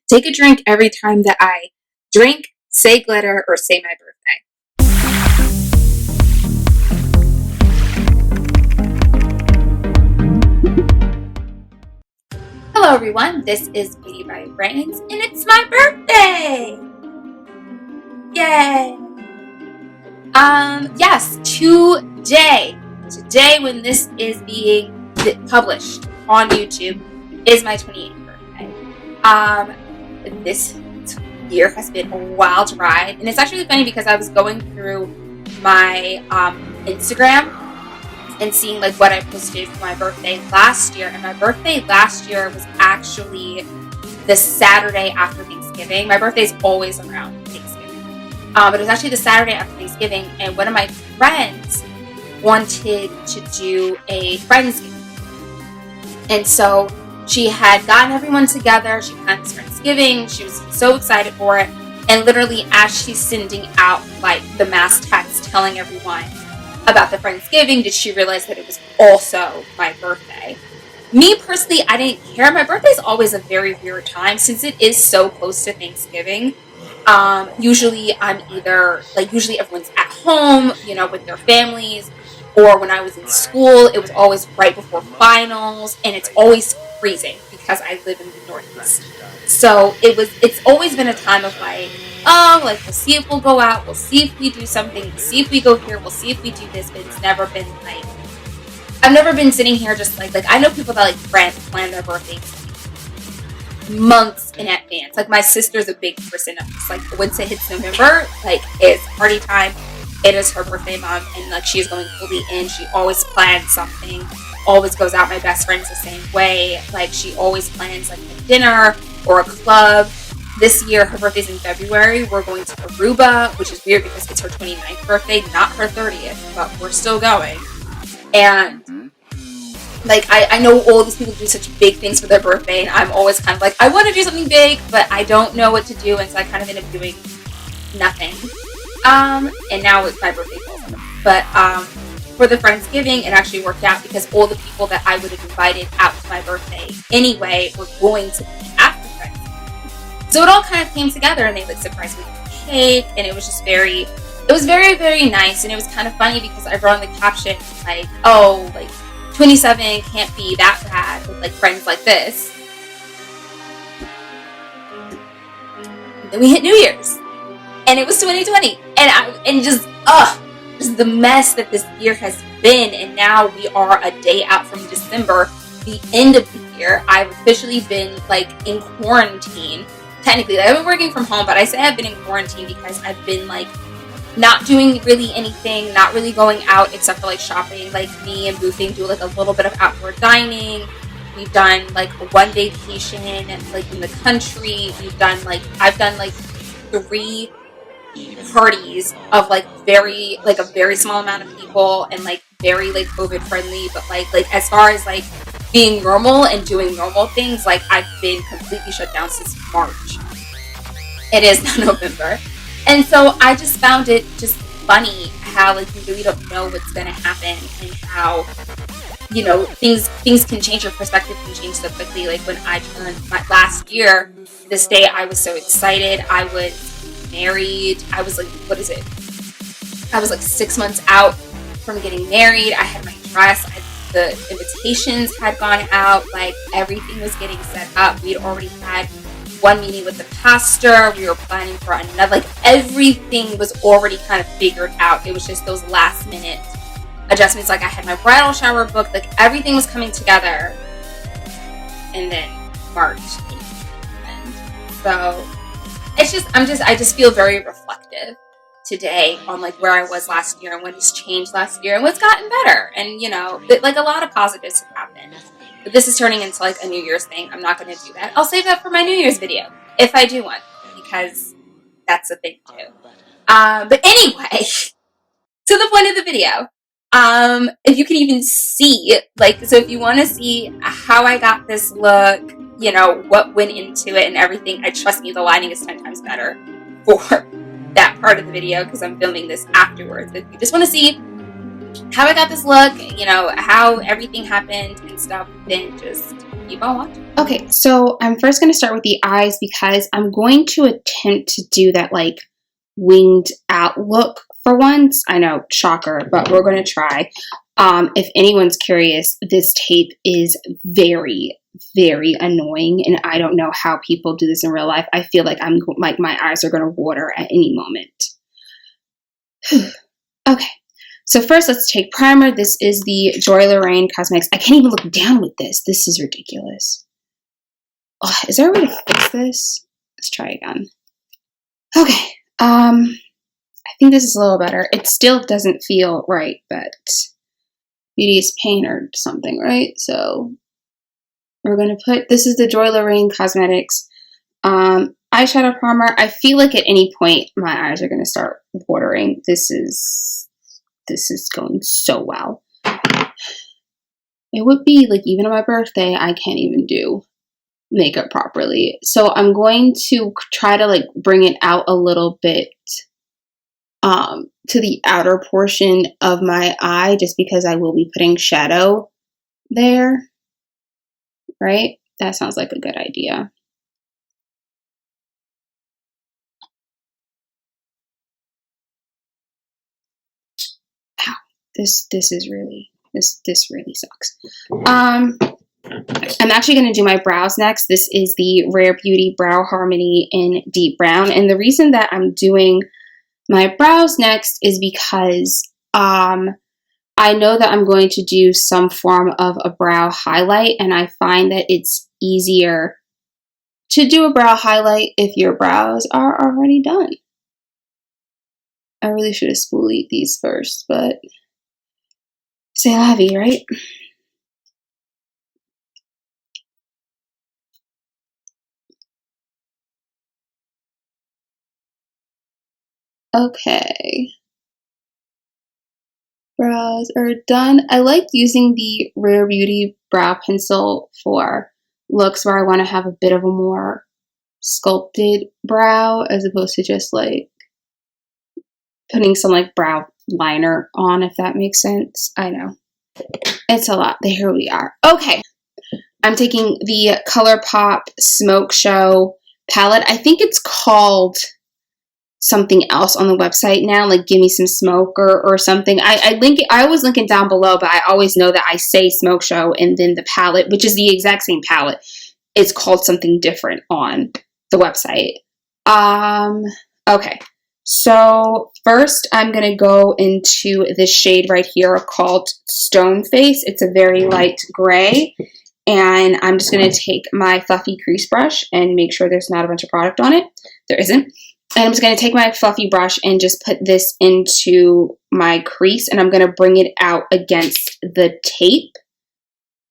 Take a drink every time that I drink, say glitter, or say my birthday. Hello everyone, this is Beauty by Brains, and it's my birthday! Yay! Yes, today when this is being published on YouTube is my 28th birthday. This year has been a wild ride, and it's actually funny because I was going through my Instagram and seeing like what I posted for my birthday last year, and my birthday last year was actually the Saturday after Thanksgiving. My birthday is always around Thanksgiving, but it was actually the Saturday after Thanksgiving, and one of my friends wanted to do a Friendsgiving, and so she had gotten everyone together. She planned this Friendsgiving. She was so excited for it. And literally as she's sending out like the mass text telling everyone about the Friendsgiving, did she realize that it was also my birthday. Me personally, I didn't care. My birthday is always a very weird time since it is so close to Thanksgiving. Usually everyone's at home, with their families. Or when I was in school, it was always right before finals, and it's always freezing because I live in the Northeast. So it's always been a time of we'll see if we'll go out, we'll see if we do something, we'll see if we go here, we'll see if we do this, but it's never been I've never been sitting here just like I know people that plan their birthdays months in advance. Like my sister's a big person of this. Once it hits November, it's party time. It is her birthday month, and she's going fully in. She always plans something, always goes out. My best friend's the same way. She always plans a dinner or a club. This year, her birthday's in February. We're going to Aruba, which is weird because it's her 29th birthday, not her 30th, but we're still going. And I know all these people do such big things for their birthday, and I'm always kind of I want to do something big, but I don't know what to do, and so I kind of end up doing nothing. And now it's my birthday falls on them. But for the Friendsgiving, it actually worked out because all the people that I would have invited out to my birthday anyway were going to be at the Friendsgiving. So it all kind of came together, and they surprised me with a cake, and it was just very, very nice. And it was kind of funny because I wrote on the caption 27 can't be that bad with friends like this. And then we hit New Year's. And it was 2020, and just the mess that this year has been, and now we are a day out from December, the end of the year. I've officially been in quarantine. Technically, I've been working from home, but I say I've been in quarantine because I've been not doing really anything, not really going out except for shopping. Me and Boofing do a little bit of outdoor dining. We've done one vacation in the country. We've done I've done 3 parties of a very small amount of people and very COVID friendly, but as far as being normal and doing normal things, I've been completely shut down since March. It is now November, and so I just found it just funny how you really don't know what's gonna happen, and how things can change, your perspective can change so quickly. When I turned my last year, this day I was so excited. I was married. I was I was 6 months out from getting married. I had my dress. The invitations had gone out. Everything was getting set up. We'd already had one meeting with the pastor. We were planning for another. Everything was already kind of figured out. It was just those last minute adjustments. I had my bridal shower booked. Everything was coming together. And then March came. And so I just feel very reflective today on where I was last year and what has changed last year and what's gotten better. And a lot of positives have happened. But this is turning into a New Year's thing. I'm not going to do that. I'll save that for my New Year's video if I do one, because that's a thing too. But anyway, to the point of the video. If you can even see, so if you want to see how I got this look, what went into it and everything, trust me, the lighting is 10 times better for that part of the video because I'm filming this afterwards. But if you just want to see how I got this look, how everything happened and stuff, then just keep on watching. Okay, so I'm first going to start with the eyes because I'm going to attempt to do that like winged out look for once. I know, shocker, but we're going to try. If anyone's curious, this tape is very, very annoying, and I don't know how people do this in real life. I feel like my eyes are going to water at any moment. Okay, so first let's take primer. This is the Joy Lorraine Cosmetics. I can't even look down with this. This is ridiculous. Oh, is there a way to fix this? Let's try again. Okay, I think this is a little better. It still doesn't feel right, but beauty is pain or something, right? So we're going to put, this is the Joy Lorraine Cosmetics eyeshadow primer. I feel like at any point my eyes are going to start watering. This is going so well. It would be like even on my birthday, I can't even do makeup properly. So I'm going to try to like bring it out a little bit to the outer portion of my eye, just because I will be putting shadow there, right? That sounds like a good idea. Wow, this really sucks. I'm actually going to do my brows next. This is the Rare Beauty Brow Harmony in Deep Brown, and the reason that I'm doing my brows next is because I know that I'm going to do some form of a brow highlight, and I find that it's easier to do a brow highlight if your brows are already done. I really should have spoolied these first, but c'est la vie, right? Okay. Brows are done. I like using the Rare Beauty brow pencil for looks where I want to have a bit of a more sculpted brow as opposed to just like putting some like brow liner on, if that makes sense. I know. It's a lot. Here we are. Okay. I'm taking the ColourPop Smoke Show palette. I think it's called something else on the website now, like Give Me Some Smoke or something. I link it. I always link it down below, but I always know that I say Smoke Show and then the palette, which is the exact same palette, is called something different on the website. Okay. So first I'm going to go into this shade right here called Stone Face. It's a very light gray, and I'm just going to take my fluffy crease brush and make sure there's not a bunch of product on it. There isn't. And I'm just going to take my fluffy brush and just put this into my crease, and I'm going to bring it out against the tape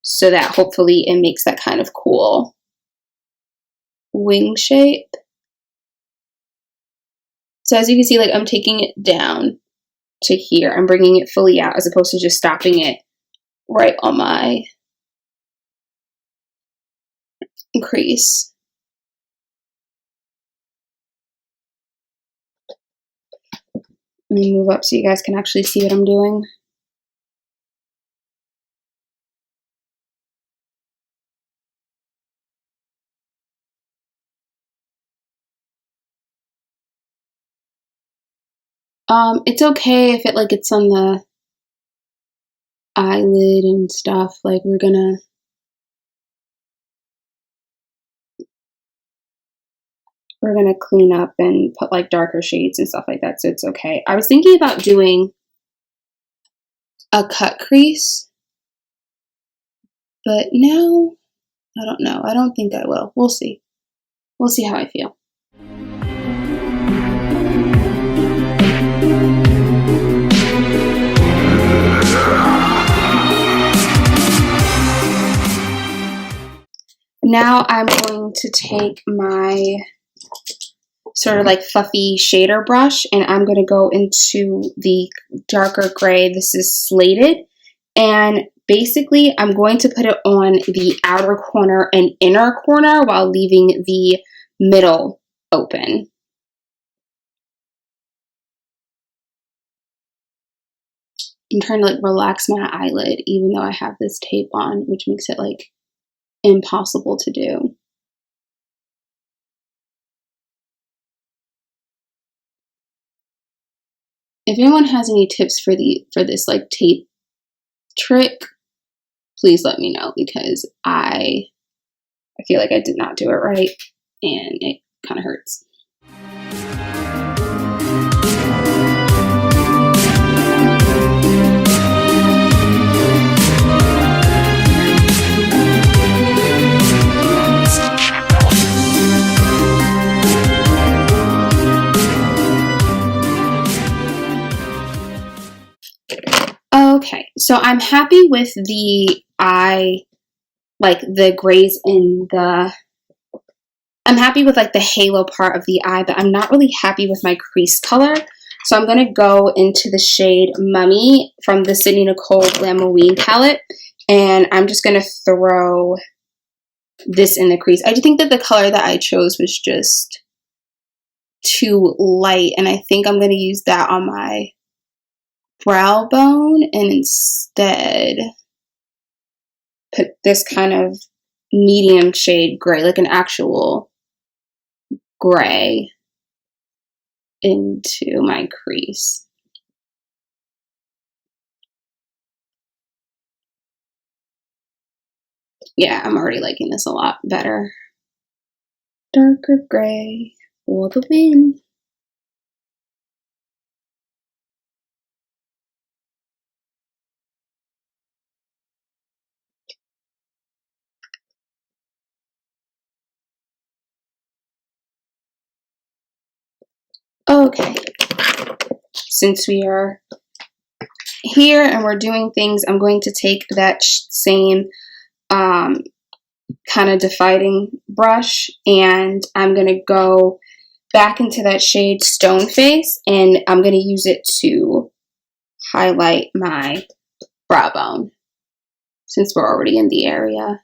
so that hopefully it makes that kind of cool wing shape. So as you can see, like I'm taking it down to here. I'm bringing it fully out as opposed to just stopping it right on my crease. Let me move up so you guys can actually see what I'm doing. It's okay if it like it's on the eyelid and stuff. Like we're gonna clean up and put like darker shades and stuff like that, so it's okay. I was thinking about doing a cut crease, but no, I don't know. I don't think I will. We'll see. We'll see how I feel. Now I'm going to take my sort of like fluffy shader brush, and I'm going to go into the darker gray. This is Slated, and basically I'm going to put it on the outer corner and inner corner while leaving the middle open. I'm trying to like relax my eyelid even though I have this tape on, which makes it like impossible to do. If anyone has any tips for this like tape trick, please let me know, because I feel like I did not do it right and it kind of hurts. Okay, so I'm happy with the eye, like the grays in the, I'm happy with like the halo part of the eye, but I'm not really happy with my crease color. So I'm going to go into the shade Mummy from the Sydney Nicole Glam-o-ween palette, and I'm just going to throw this in the crease. I do think that the color that I chose was just too light, and I think I'm going to use that on my brow bone and instead put this kind of medium shade gray, like an actual gray, into my crease. Yeah, I'm already liking this a lot better. Darker gray for the win. Okay, since we are here and we're doing things, I'm going to take that same kind of defining brush, and I'm going to go back into that shade Stone Face, and I'm going to use it to highlight my brow bone since we're already in the area.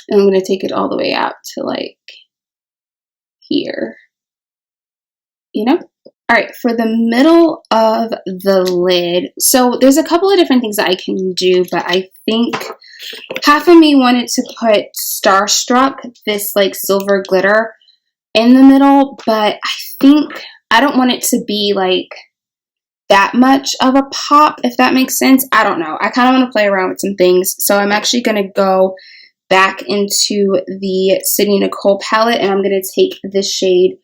And I'm going to take it all the way out to like here, you know? All right, for the middle of the lid, so there's a couple of different things that I can do, but I think half of me wanted to put Starstruck, this like silver glitter, in the middle, but I think I don't want it to be like that much of a pop, if that makes sense. I don't know. I kind of want to play around with some things, so I'm actually going to go back into the Sydney Nicole palette, and I'm going to take the shade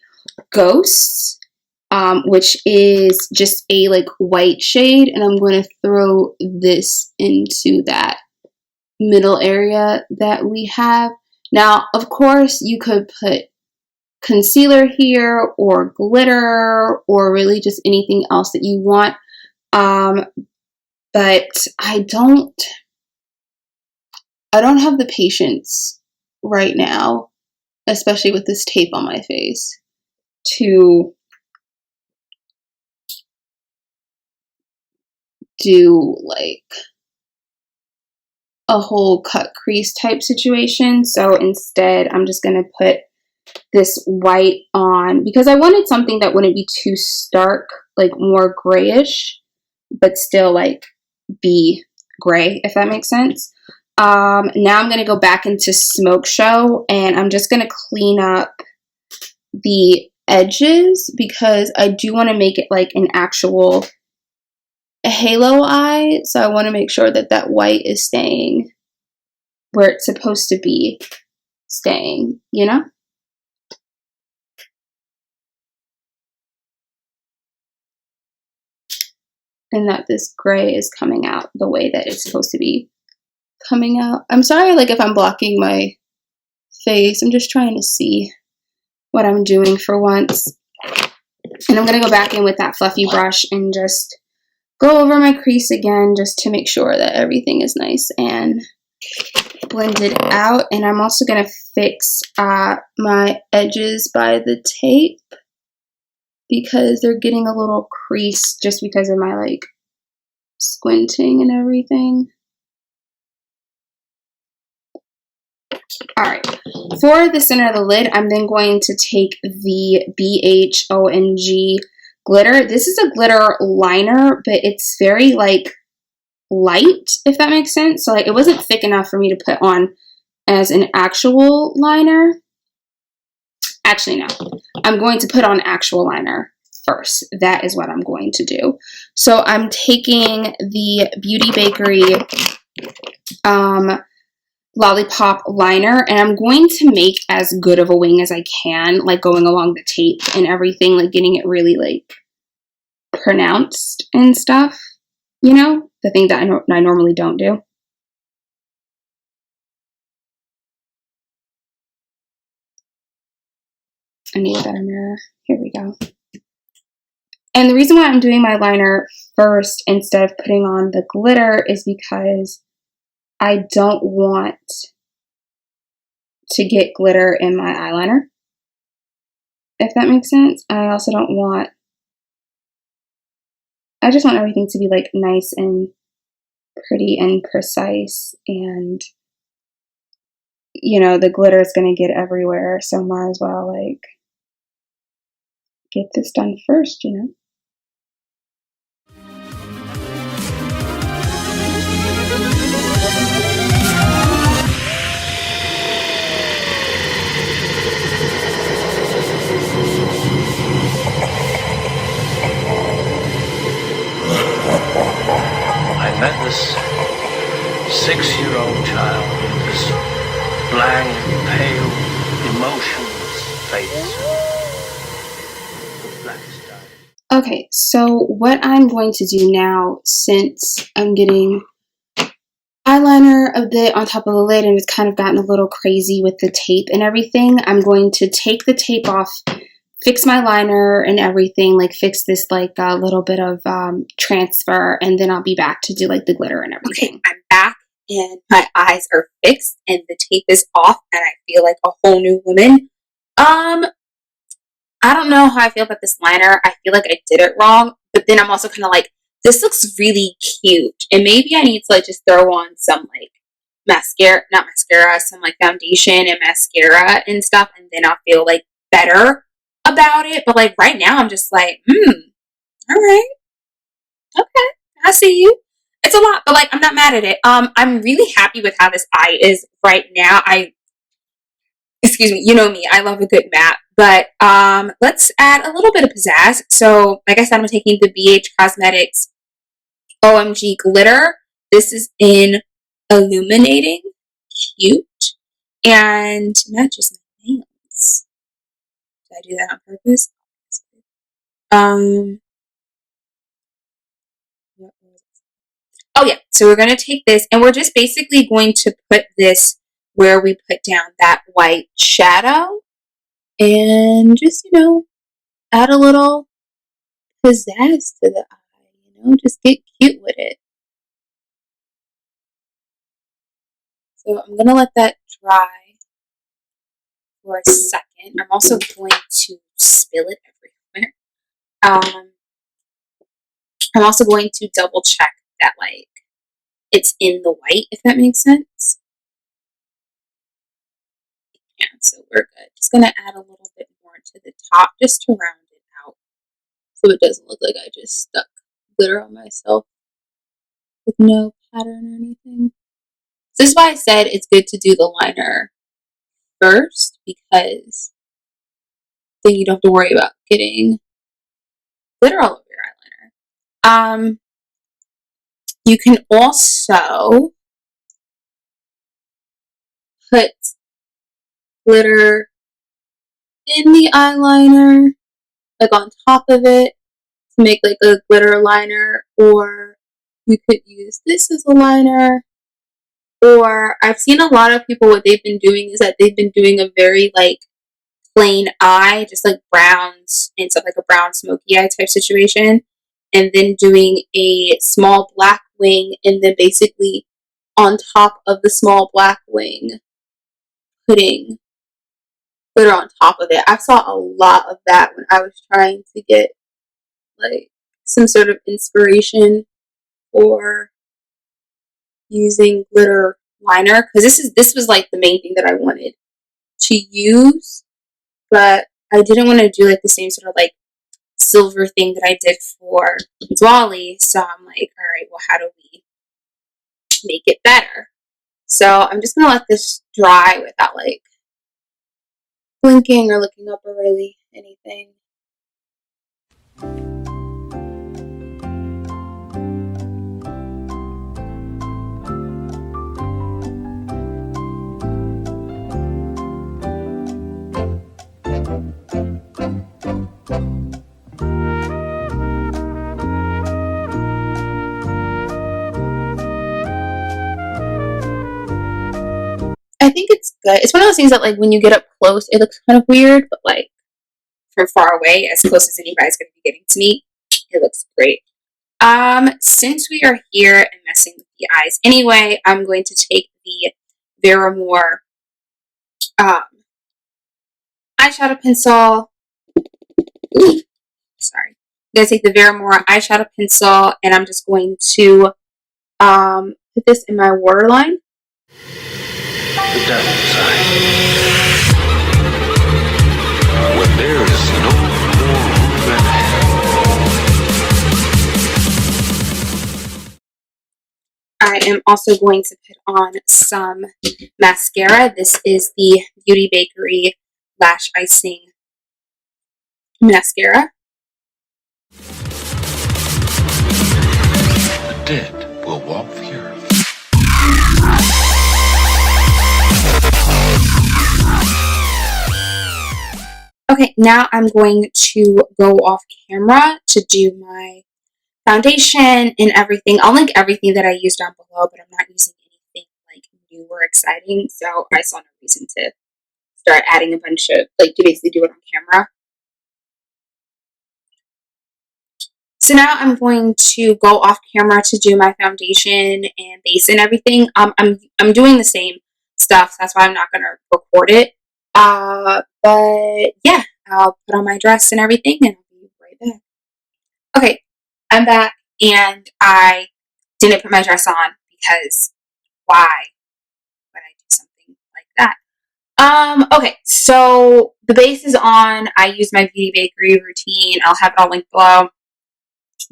Ghosts, which is just a like white shade, and I'm going to throw this into that middle area that we have. Now, of course, you could put concealer here or glitter or really just anything else that you want, but I don't have the patience right now, especially with this tape on my face, to do like a whole cut crease type situation. So instead, I'm just going to put this white on because I wanted something that wouldn't be too stark, like more grayish, but still like be gray, if that makes sense. Now I'm going to go back into Smoke Show, and I'm just going to clean up the edges because I do want to make it like an actual halo eye. So I want to make sure that that white is staying where it's supposed to be staying, you know? And that this gray is coming out the way that it's supposed to be coming out. I'm sorry, like, if I'm blocking my face. I'm just trying to see what I'm doing for once. And I'm going to go back in with that fluffy brush and just go over my crease again just to make sure that everything is nice and blended out. And I'm also going to fix my edges by the tape because they're getting a little creased just because of my like squinting and everything. Alright, for the center of the lid, I'm then going to take the BHONG glitter. This is a glitter liner, but it's very, like, light, if that makes sense. So, like, it wasn't thick enough for me to put on as an actual liner. Actually, no. I'm going to put on actual liner first. That is what I'm going to do. So, I'm taking the Beauty Bakery Lollipop liner, and I'm going to make as good of a wing as I can, like going along the tape and everything, like getting it really like pronounced and stuff, you know, the thing that I normally don't do. I need a better mirror. Here we go. And the reason why I'm doing my liner first instead of putting on the glitter is because I don't want to get glitter in my eyeliner, if that makes sense. I also don't want, I just want everything to be like nice and pretty and precise, and you know, the glitter is going to get everywhere, so might as well like get this done first, you know. I met this 6-year-old child with this blank, pale, emotionless face. Okay, so what I'm going to do now, since I'm getting eyeliner a bit on top of the lid and it's kind of gotten a little crazy with the tape and everything, I'm going to take the tape off, fix my liner and everything, like fix this like a little bit of transfer, and then I'll be back to do like the glitter and everything. Okay, I'm back and my eyes are fixed and the tape is off and I feel like a whole new woman. I don't know how I feel about this liner. I feel like I did it wrong, but then I'm also kind of like, this looks really cute, and maybe I need to like just throw on some like mascara, not mascara, some like foundation and mascara and stuff, and then I'll feel like better about it. But like right now, I'm just like, all right, okay, I see you. It's a lot, but like I'm not mad at it. I'm really happy with how this eye is right now. Excuse me, you know me, I love a good matte, but let's add a little bit of pizzazz. So like I said, I'm taking the BH Cosmetics OMG glitter. This is in Illuminating, cute, and matches my nails. Did I do that on purpose? Oh yeah, so we're going to take this and we're just basically going to put this where we put down that white shadow, and just, you know, add a little pizzazz to the eye, you know, just get cute with it. So I'm going to let that dry for a second. I'm also going to spill it everywhere. I'm also going to double check that like it's in the white, if that makes sense. Yeah, so we're good. Just going to add a little bit more to the top just to round it out so it doesn't look like I just stuck glitter on myself with no pattern or anything. So this is why I said it's good to do the liner first, because then you don't have to worry about getting glitter all over your eyeliner. You can also put glitter in the eyeliner, like on top of it, to make like a glitter liner, or you could use this as a liner. Or I've seen a lot of people, what they've been doing is that they've been doing a very like plain eye, just like browns and stuff, like a brown smoky eye type situation, and then doing a small black wing, and then basically on top of the small black wing putting glitter on top of it. I saw a lot of that when I was trying to get like some sort of inspiration for using glitter liner, because this was like the main thing that I wanted to use, but I didn't want to do like the same sort of like silver thing that I did for Dwally. So I'm like, all right, well, how do we make it better? So I'm just gonna let this dry without like blinking or looking up or really anything. I think it's good. It's one of those things that like when you get up close, it looks kind of weird, but like from far away, as close as anybody's going to be getting to me, it looks great. Since we are here and messing with the eyes anyway, I'm going to take the Veramore eyeshadow pencil. Ooh, sorry. I'm going to take the Veramore eyeshadow pencil and I'm just going to put this in my waterline. The devil's eye. When there is no more room in hell. I am also going to put on some mascara. This is the Beauty Bakery Lash Icing mascara. The dead will walk the earth. Okay, now I'm going to go off camera to do my foundation and everything. I'll link everything that I used down below, but I'm not using anything like new or exciting, so I saw no reason to start adding a bunch of, like, to basically do it on camera. So now I'm going to go off camera to do my foundation and base and everything. I'm doing the same stuff, so that's why I'm not going to record it. But yeah, I'll put on my dress and everything and I'll be right back. Okay, I'm back and I didn't put my dress on because why would I do something like that? Okay, so the base is on. I use my Beauty Bakery routine. I'll have it all linked below.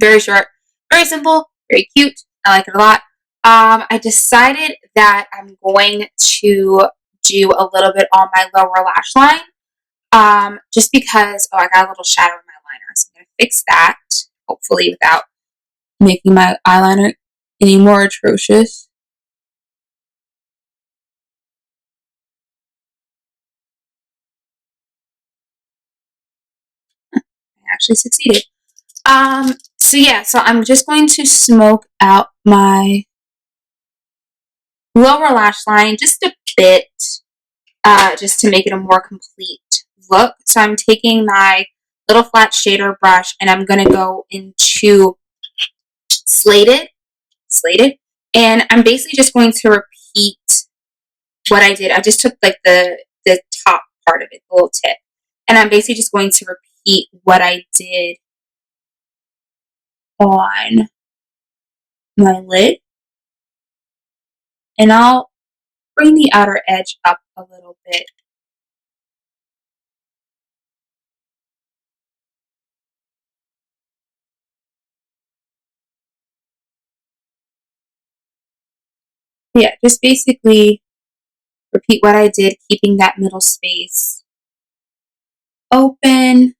Very short, very simple, very cute. I like it a lot. I decided that I'm going to do a little bit on my lower lash line. Just because, I got a little shadow in my liner. So I'm going to fix that, hopefully without making my eyeliner any more atrocious. I actually succeeded. So yeah, so I'm just going to smoke out my lower lash line just a bit, just to make it a more complete look. So I'm taking my little flat shader brush and I'm going to go into slated, and I'm basically just going to repeat what I did. I just took like the top part of it, the little tip, and I'm basically just going to repeat what I did on my lid, and I'll bring the outer edge up a little bit. Yeah, just basically repeat what I did, keeping that middle space open.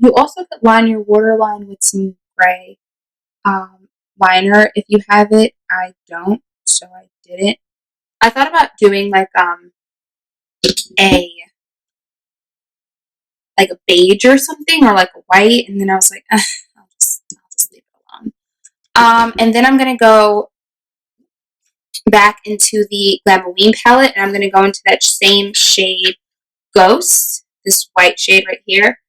You also could line your waterline with some gray liner if you have it. I don't, so I didn't. I thought about doing like a beige or something, or like a white, and then I was like, I'll just leave it alone. And then I'm gonna go back into the Glam-o-ween palette, and I'm going to go into that same shade Ghost, this white shade right here,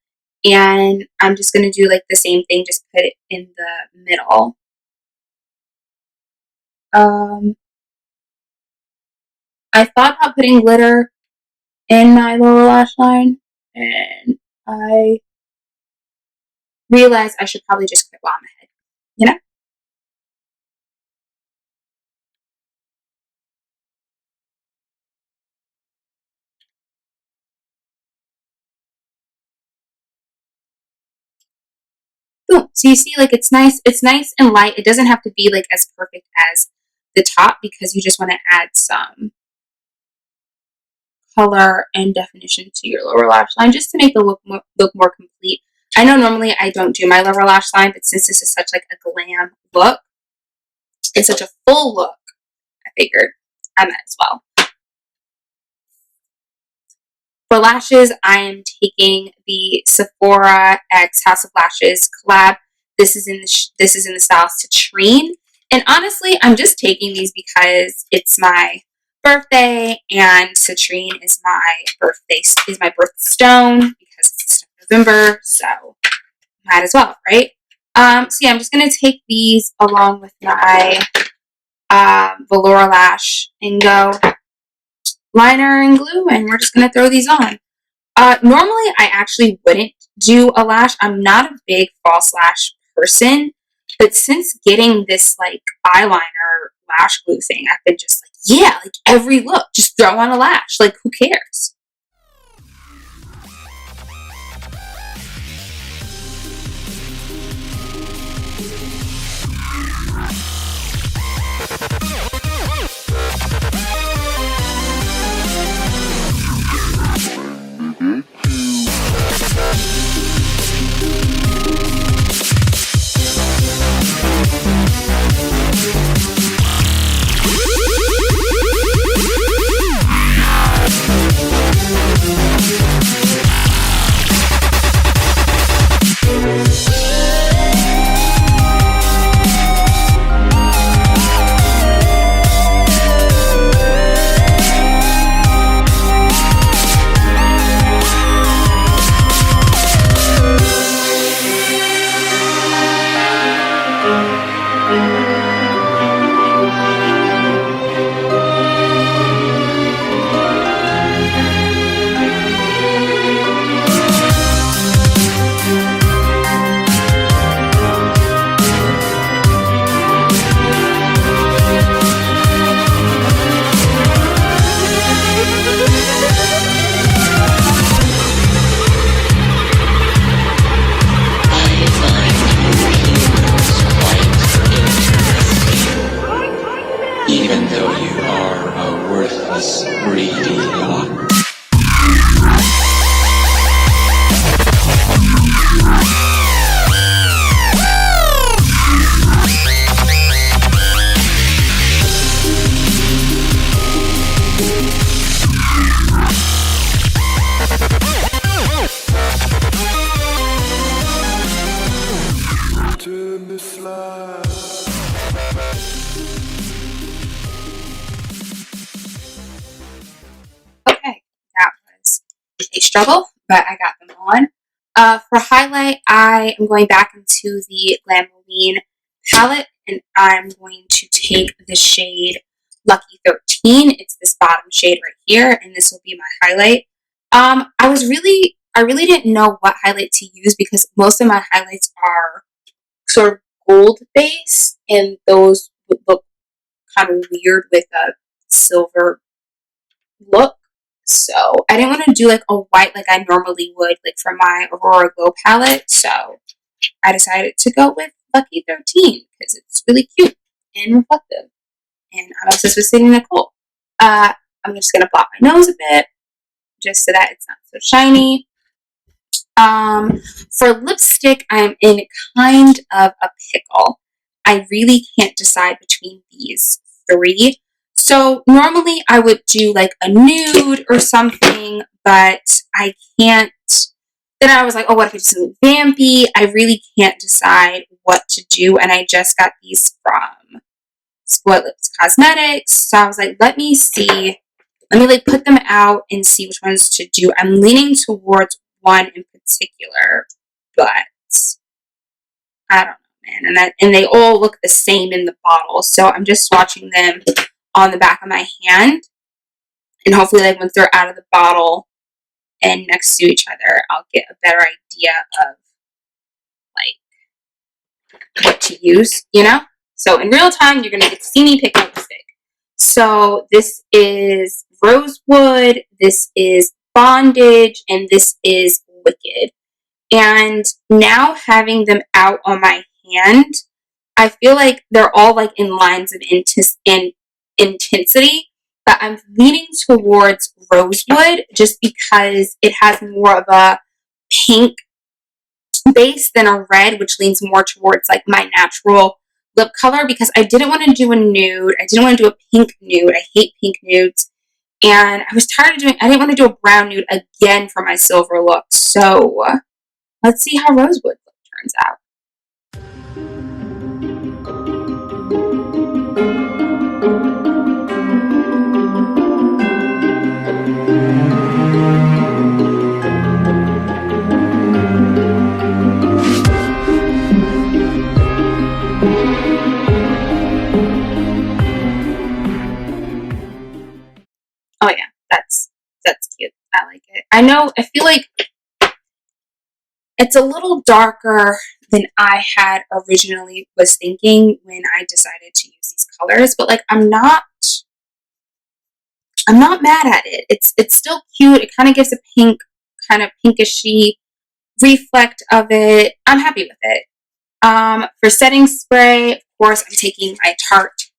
and I'm just going to do like the same thing, just put it in the middle. I thought about putting glitter in my lower lash line, and I realized I should probably just quit while I'm ahead, you know? Boom. So you see, like, it's nice and light. It doesn't have to be like as perfect as the top because you just want to add some color and definition to your lower lash line just to make the look more complete. I know normally I don't do my lower lash line, but since this is such like a glam look, it's such a full look, I figured I might as well. For lashes, I am taking the Sephora X House of Lashes collab. This is in the style Citrine, and honestly, I'm just taking these because it's my birthday, and citrine is my birthstone because it's November, so might as well, right? So yeah, I'm just gonna take these along with my velour lash and go liner and glue, and we're just gonna throw these on. Normally, I actually wouldn't do a lash. I'm not a big false lash person, but since getting this like eyeliner lash glue thing, I've been just like, yeah, like every look, just throw on a lash. Like, who cares? Even though you are a worthless, greedy lot. Turn the slide. Okay, that was a struggle, but I got them on. For highlight, I am going back into the Glam-o-ween palette, and I'm going to take the shade Lucky 13. It's this bottom shade right here, and this will be my highlight. I really didn't know what highlight to use because most of my highlights are sort of gold base, and those would look kind of weird with a silver look. So I didn't want to do like a white like I normally would like for my Aurora Glow palette. So I decided to go with Lucky 13 because it's really cute and reflective. And I'm obsessed with City Nicole. I'm just going to blot my nose a bit just so that it's not so shiny. For lipstick, I'm in kind of a pickle. I really can't decide between these three. So normally I would do like a nude or something, but I can't. Then I was like, oh, what if I do something vampy? I really can't decide what to do. And I just got these from Spoiled Lips Cosmetics. So I was like, let me see. Let me like put them out and see which ones to do. I'm leaning towards one in particular, but I don't know, man. And they all look the same in the bottle. So I'm just swatching them on the back of my hand. And hopefully, like, once they're out of the bottle and next to each other, I'll get a better idea of, like, what to use, you know? So in real time, you're going to get to see me pick up lipstick. So this is Rosewood, this is Bondage, and this is Wicked. And now having them out on my hand, I feel like they're all, like, in lines of intensity. But I'm leaning towards Rosewood just because it has more of a pink base than a red, which leans more towards like my natural lip color, because I didn't want to do a nude. I didn't want to do a pink nude. I hate pink nudes. And I was tired of I didn't want to do a brown nude again for my silver look. So let's see how Rosewood turns out. Oh yeah, that's cute. I like it. I feel like it's a little darker than I had originally was thinking when I decided to use these colors, but like I'm not mad at it. It's still cute. It kind of gives a pink, kind of pinkishy reflect of it. I'm happy with it. For setting spray, of course, I'm taking my Tarte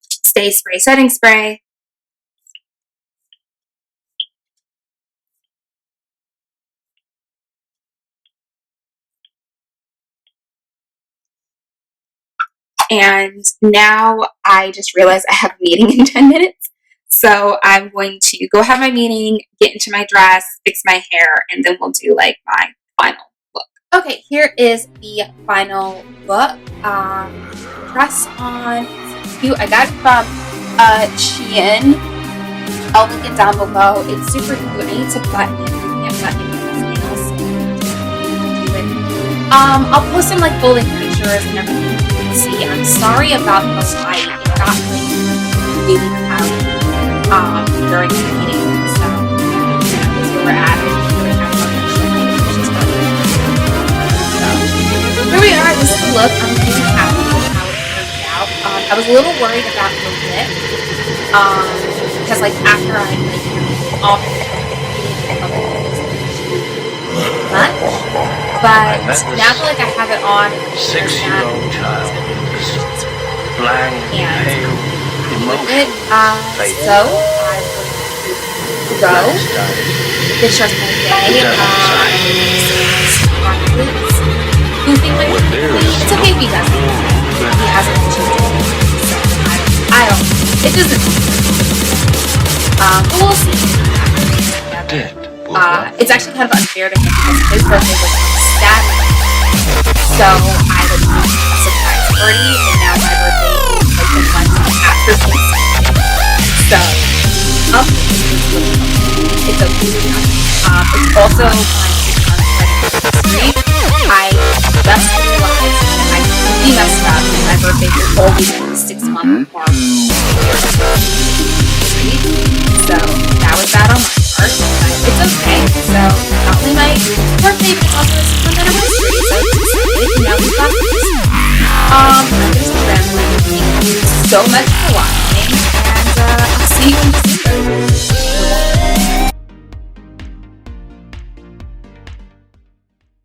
Stay Spray setting spray. And now I just realized I have a meeting in 10 minutes. So I'm going to go have my meeting, get into my dress, fix my hair, and then we'll do like my final look. Okay, here is the final look. Dress on. It's cute. I got it from Shein. I'll link it down below. It's super cute. I need to button it. I can't button it with nails. Do it. I'll post some like full length pictures and everything. See, I'm sorry about the light. It got like really cloudy during the meeting, so that's where we're at. So here we are. This is the look. I'm really happy with how it turned out. I was a little worried about the lip because like after I like off much, but now that like I have it on, 6-year-old child, blank, pale, emotion, so I would go finish up my day. Goofing my it's okay if he doesn't. He hasn't mentioned it. I don't. It doesn't. But we'll see. It's actually kind of unfair to him because his birthday was Saturday. So I would do a surprise party, and now my birthday is like the month after Thanksgiving. So, it's okay. It's also my 6-month wedding anniversary. I just realized that I completely messed up, and my birthday will always be the 6-month mark. So that was bad on my part, but it's okay. So not only my birthday, but also a 6-month anniversary. So it's exciting. Now we've got this. I'm just rambling. Thank you so much